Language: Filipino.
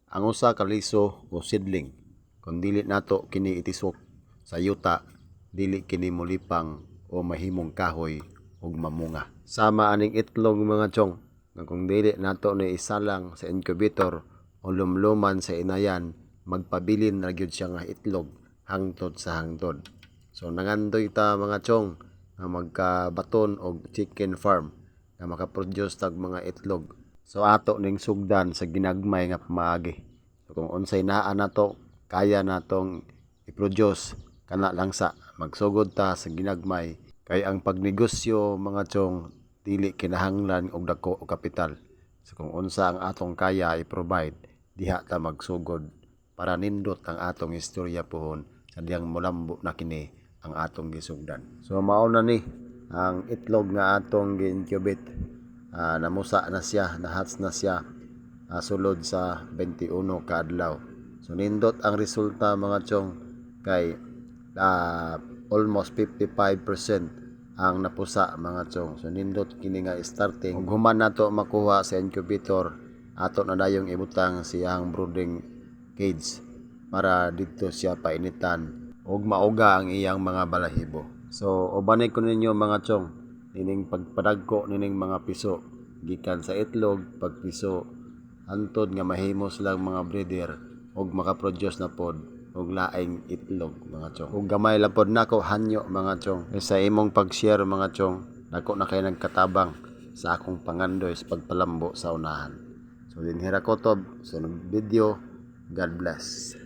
ang usa ka liso o seedling kun dili nato kini itisok sa yuta, dili kini molipang o mahimong kahoy ug mamunga. Sama aning itlog mga chong, nga kung dili nato ni isalang sa incubator o lumluman sa inayan, magpabilin na gyud siya nga itlog hangtod sa hangtod. So nangandoy ta mga chong nga magkabaton og chicken farm na makaproduce tag mga itlog. So ato ning sugdan sa ginagmay nga pamaagi. So kung unsay naa nato, kaya natong i-produce kana lang sa magsugod ta sa ginagmay kay ang pagnegosyo mga chong dili kinahanglan og dako o kapital. So kung unsa ang atong kaya i-provide, diha ta magsugod para nindot ang atong istorya pohon sa diyang molambo na kini ang atong gisugdan. So mao na ni ang itlog nga atong gi-incubate. Namusa na siya, nahatch na siya sulod sa 21 ka adlaw. So nindot ang resulta mga chong kay almost 55% ang napusa mga chong. So nindot kini nga starting. Ug human nato makuha sa incubator, ato na dayong ibutang siyang brooding cage para dito siya painitan ug mauga ang iyang mga balahibo. So ubanay ko ninyo mga chong, nining pagpadagko nining mga piso gikan sa itlog, pagpiso hantod nga mahimo silang mga breeder ug makaproduce na pod og laing itlog mga chong. Ug gamay lang pod nako hanyo mga chong. Sa imong pag-share mga chong, nako na kay nagkatabang sa akong pangandoy sa pagpalambo sa unahan. So dinhira ko to sunod video. God bless.